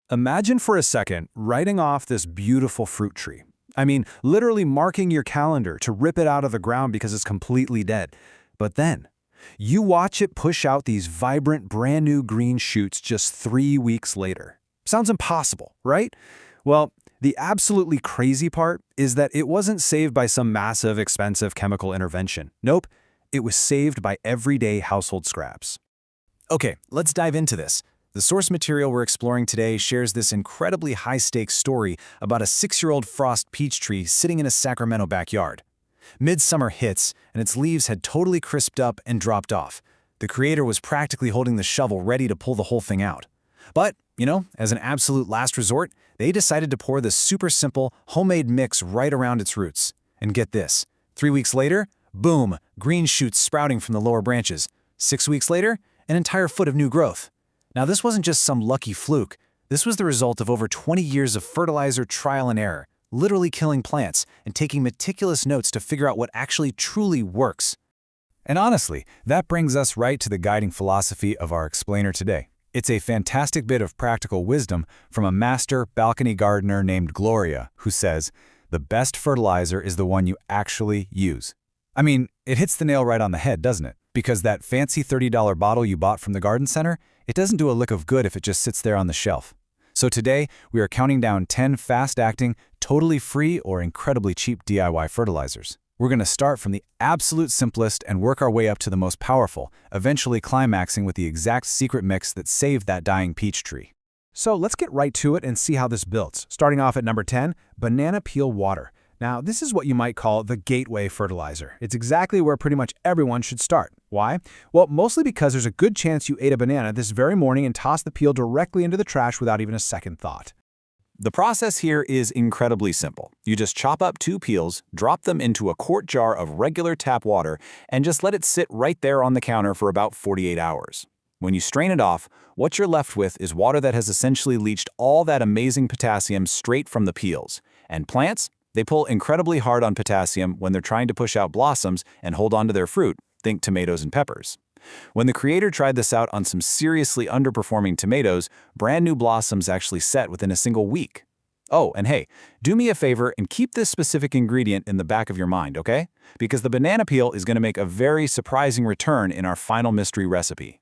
Imagine for a second writing off this beautiful fruit tree. I mean, literally marking your calendar to rip it out of the ground because it's completely dead. But then, you watch it push out these vibrant, brand new green shoots just 3 weeks later. Sounds impossible, right? Well, the absolutely crazy part is that it wasn't saved by some massive, expensive chemical intervention. Nope, it was saved by everyday household scraps. Okay, let's dive into this. The source material we're exploring today shares this incredibly high-stakes story about a 6-year-old frost peach tree sitting in a Sacramento backyard. Midsummer hits, and its leaves had totally crisped up and dropped off. The creator was practically holding the shovel ready to pull the whole thing out. But, as an absolute last resort, they decided to pour this super simple, homemade mix right around its roots. And get this, 3 weeks later, boom, green shoots sprouting from the lower branches. 6 weeks later, an entire foot of new growth. Now, this wasn't just some lucky fluke. This was the result of over 20 years of fertilizer trial and error, literally killing plants and taking meticulous notes to figure out what actually truly works. And honestly, that brings us right to the guiding philosophy of our explainer today. It's a fantastic bit of practical wisdom from a master balcony gardener named Gloria, who says, "The best fertilizer is the one you actually use." I mean, it hits the nail right on the head, doesn't it? Because that fancy $30 bottle you bought from the garden center, it doesn't do a lick of good if it just sits there on the shelf. So today, we are counting down 10 fast-acting, totally free or incredibly cheap DIY fertilizers. We're going to start from the absolute simplest and work our way up to the most powerful, eventually climaxing with the exact secret mix that saved that dying peach tree. So let's get right to it and see how this builds. Starting off at number 10, banana peel water. Now, this is what you might call the gateway fertilizer. It's exactly where pretty much everyone should start. Why? Well, mostly because there's a good chance you ate a banana this very morning and tossed the peel directly into the trash without even a second thought. The process here is incredibly simple. You just chop up 2 peels, drop them into a quart jar of regular tap water, and just let it sit right there on the counter for about 48 hours. When you strain it off, what you're left with is water that has essentially leached all that amazing potassium straight from the peels. And plants? They pull incredibly hard on potassium when they're trying to push out blossoms and hold on to their fruit. Think tomatoes and peppers. When the creator tried this out on some seriously underperforming tomatoes, brand new blossoms actually set within a single week. Oh, and hey, do me a favor and keep this specific ingredient in the back of your mind, okay? Because the banana peel is going to make a very surprising return in our final mystery recipe.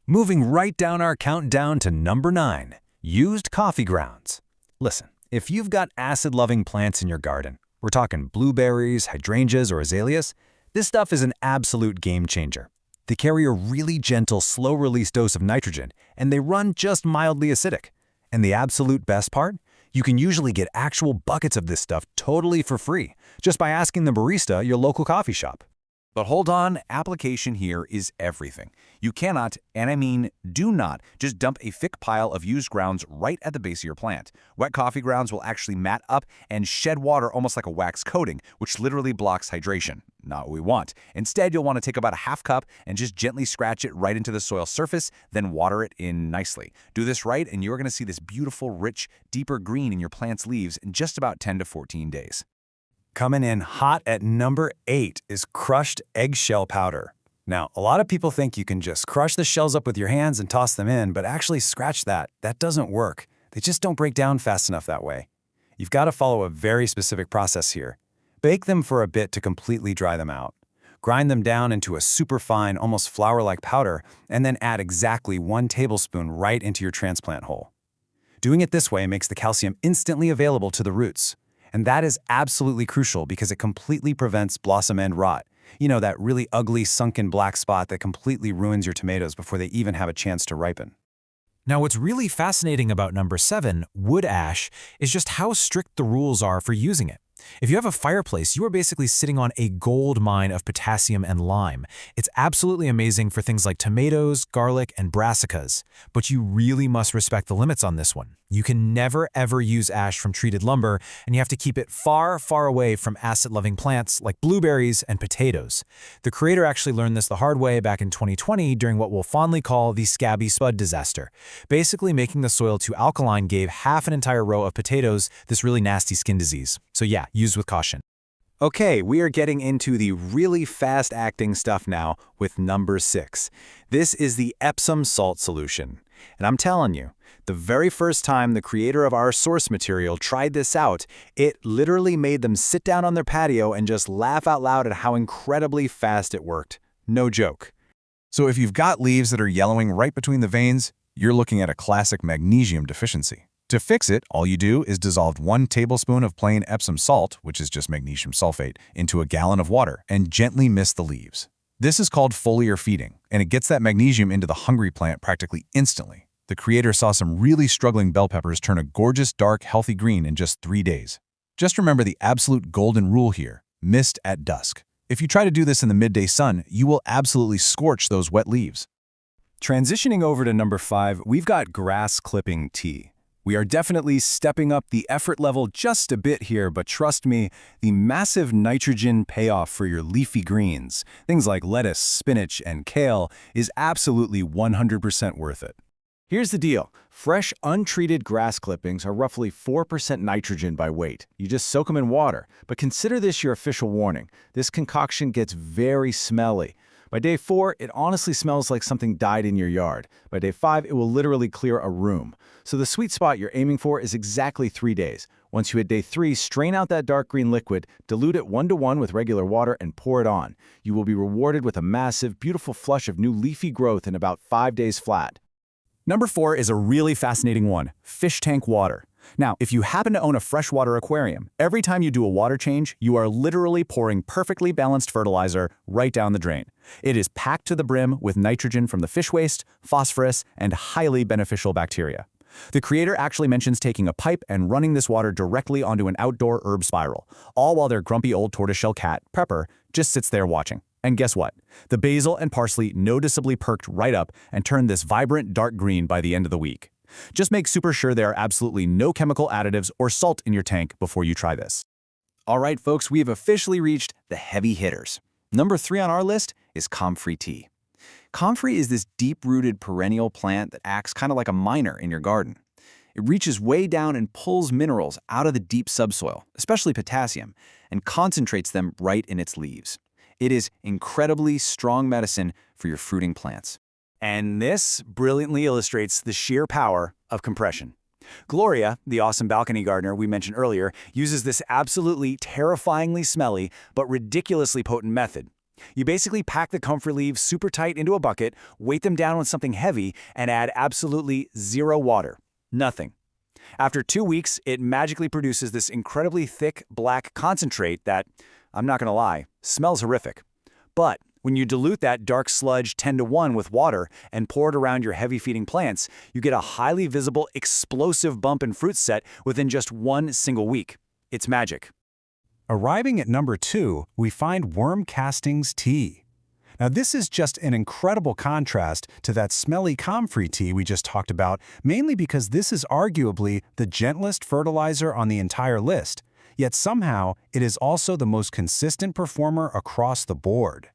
Moving right down our countdown to number 9, used coffee grounds. Listen. If you've got acid-loving plants in your garden, we're talking blueberries, hydrangeas, or azaleas, this stuff is an absolute game changer. They carry a really gentle, slow-release dose of nitrogen, and they run just mildly acidic. And the absolute best part? You can usually get actual buckets of this stuff totally for free, just by asking the barista at your local coffee shop. But hold on, application here is everything. You cannot, and I mean do not, just dump a thick pile of used grounds right at the base of your plant. Wet coffee grounds will actually mat up and shed water almost like a wax coating, which literally blocks hydration. Not what we want. Instead, you'll want to take about a half cup and just gently scratch it right into the soil surface, then water it in nicely. Do this right, and you're going to see this beautiful, rich, deeper green in your plant's leaves in just about 10 to 14 days. Coming in hot at number 8 is crushed eggshell powder. Now, a lot of people think you can just crush the shells up with your hands and toss them in, but actually scratch that. That doesn't work. They just don't break down fast enough that way. You've got to follow a very specific process here. Bake them for a bit to completely dry them out. Grind them down into a super fine, almost flour-like powder, and then add exactly 1 tablespoon right into your transplant hole. Doing it this way makes the calcium instantly available to the roots. And that is absolutely crucial because it completely prevents blossom end rot. You know, that really ugly, sunken black spot that completely ruins your tomatoes before they even have a chance to ripen. Now, what's really fascinating about number 7, wood ash, is just how strict the rules are for using it. If you have a fireplace, you are basically sitting on a gold mine of potassium and lime. It's absolutely amazing for things like tomatoes, garlic, and brassicas. But you really must respect the limits on this one. You can never ever use ash from treated lumber, and you have to keep it far, far away from acid-loving plants like blueberries and potatoes. The creator actually learned this the hard way back in 2020 during what we'll fondly call the scabby spud disaster. Basically, making the soil too alkaline gave half an entire row of potatoes this really nasty skin disease. So yeah, use with caution. Okay, we are getting into the really fast-acting stuff now with number 6. This is the Epsom salt solution. And I'm telling you, the very first time the creator of our source material tried this out, it literally made them sit down on their patio and just laugh out loud at how incredibly fast it worked. No joke. So if you've got leaves that are yellowing right between the veins, you're looking at a classic magnesium deficiency. To fix it, all you do is dissolve 1 tablespoon of plain Epsom salt, which is just magnesium sulfate, into a gallon of water and gently mist the leaves. This is called foliar feeding, and it gets that magnesium into the hungry plant practically instantly. The creator saw some really struggling bell peppers turn a gorgeous, dark, healthy green in just 3 days. Just remember the absolute golden rule here: mist at dusk. If you try to do this in the midday sun, you will absolutely scorch those wet leaves. Transitioning over to number 5, we've got grass clipping tea. We are definitely stepping up the effort level just a bit here, but trust me, the massive nitrogen payoff for your leafy greens, things like lettuce, spinach, and kale, is absolutely 100% worth it. Here's the deal. Fresh, untreated grass clippings are roughly 4% nitrogen by weight. You just soak them in water. But consider this your official warning. This concoction gets very smelly. By day 4, it honestly smells like something died in your yard. By day 5, it will literally clear a room. So the sweet spot you're aiming for is exactly 3 days. Once you hit day 3, strain out that dark green liquid, dilute it 1-to-1 with regular water, and pour it on. You will be rewarded with a massive, beautiful flush of new leafy growth in about 5 days flat. Number 4 is a really fascinating one: fish tank water. Now, if you happen to own a freshwater aquarium, every time you do a water change, you are literally pouring perfectly balanced fertilizer right down the drain. It is packed to the brim with nitrogen from the fish waste, phosphorus, and highly beneficial bacteria. The creator actually mentions taking a pipe and running this water directly onto an outdoor herb spiral, all while their grumpy old tortoiseshell cat, Pepper, just sits there watching. And guess what? The basil and parsley noticeably perked right up and turned this vibrant dark green by the end of the week. Just make super sure there are absolutely no chemical additives or salt in your tank before you try this. All right, folks, we have officially reached the heavy hitters. Number 3 on our list is comfrey tea. Comfrey is this deep-rooted perennial plant that acts kind of like a miner in your garden. It reaches way down and pulls minerals out of the deep subsoil, especially potassium, and concentrates them right in its leaves. It is incredibly strong medicine for your fruiting plants. And this brilliantly illustrates the sheer power of compression. Gloria, the awesome balcony gardener we mentioned earlier, uses this absolutely terrifyingly smelly but ridiculously potent method. You basically pack the comfrey leaves super tight into a bucket, weight them down with something heavy, and add absolutely 0 water. Nothing. After 2 weeks, it magically produces this incredibly thick black concentrate that, I'm not gonna lie, smells horrific. But when you dilute that dark sludge 10-to-1 with water and pour it around your heavy-feeding plants, you get a highly visible, explosive bump in fruit set within just 1 single week. It's magic. Arriving at number 2, we find worm castings tea. Now this is just an incredible contrast to that smelly comfrey tea we just talked about, mainly because this is arguably the gentlest fertilizer on the entire list. Yet somehow, it is also the most consistent performer across the board.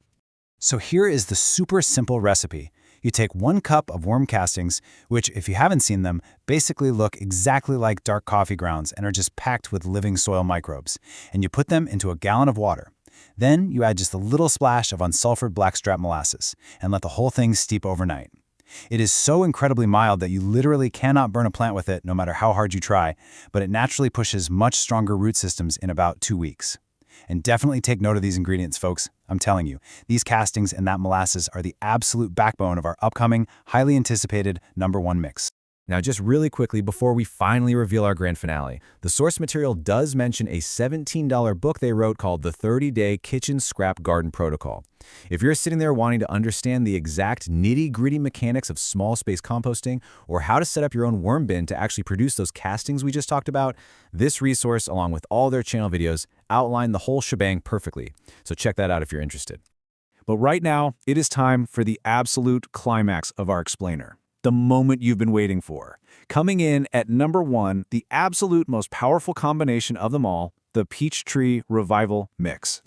So here is the super simple recipe. You take 1 cup of worm castings, which, if you haven't seen them, basically look exactly like dark coffee grounds and are just packed with living soil microbes, and you put them into a gallon of water. Then you add just a little splash of unsulfured blackstrap molasses and let the whole thing steep overnight. It is so incredibly mild that you literally cannot burn a plant with it no matter how hard you try, but it naturally pushes much stronger root systems in about 2 weeks. And definitely take note of these ingredients, folks. I'm telling you, these castings and that molasses are the absolute backbone of our upcoming, highly anticipated #1 mix. Now, just really quickly before we finally reveal our grand finale, the source material does mention a $17 book they wrote called The 30-Day Kitchen Scrap Garden Protocol. If you're sitting there wanting to understand the exact nitty-gritty mechanics of small space composting or how to set up your own worm bin to actually produce those castings we just talked about, this resource, along with all their channel videos, outline the whole shebang perfectly. So check that out if you're interested. But right now, it is time for the absolute climax of our explainer. The moment you've been waiting for. Coming in at #1, the absolute most powerful combination of them all, the Peachtree Revival Mix.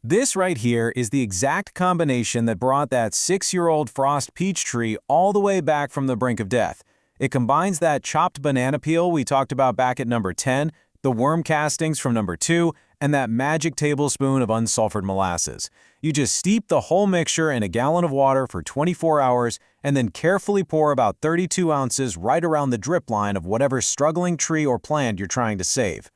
This right here is the exact combination that brought that 6-year-old frost peach tree all the way back from the brink of death. It combines that chopped banana peel we talked about back at number 10, the worm castings from number 2, and that magic tablespoon of unsulfured molasses. You just steep the whole mixture in a gallon of water for 24 hours, and then carefully pour about 32 ounces right around the drip line of whatever struggling tree or plant you're trying to save.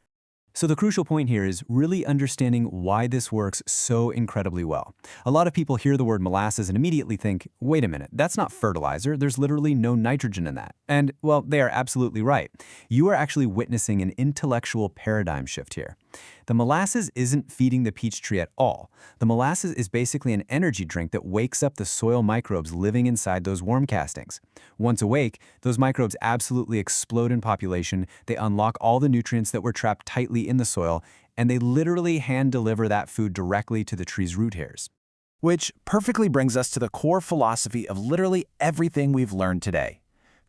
So the crucial point here is really understanding why this works so incredibly well. A lot of people hear the word molasses and immediately think, wait a minute, that's not fertilizer, there's literally no nitrogen in that. And, well, they are absolutely right. You are actually witnessing an intellectual paradigm shift here. The molasses isn't feeding the peach tree at all. The molasses is basically an energy drink that wakes up the soil microbes living inside those worm castings. Once awake, those microbes absolutely explode in population, they unlock all the nutrients that were trapped tightly in the soil, and they literally hand-deliver that food directly to the tree's root hairs. Which perfectly brings us to the core philosophy of literally everything we've learned today.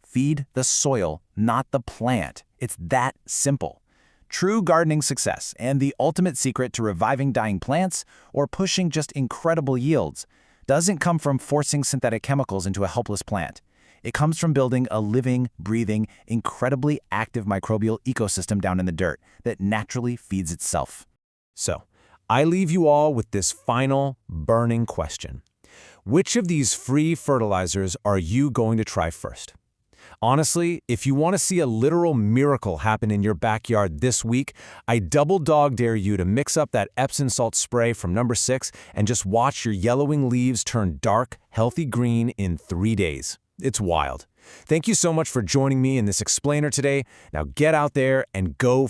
Feed the soil, not the plant. It's that simple. True gardening success and the ultimate secret to reviving dying plants or pushing just incredible yields doesn't come from forcing synthetic chemicals into a helpless plant. It comes from building a living, breathing, incredibly active microbial ecosystem down in the dirt that naturally feeds itself. So, I leave you all with this final, burning question. Which of these free fertilizers are you going to try first? Honestly, if you want to see a literal miracle happen in your backyard this week, I double dog dare you to mix up that Epsom salt spray from number 6 and just watch your yellowing leaves turn dark, healthy green in 3 days. It's wild. Thank you so much for joining me in this explainer today. Now get out there and go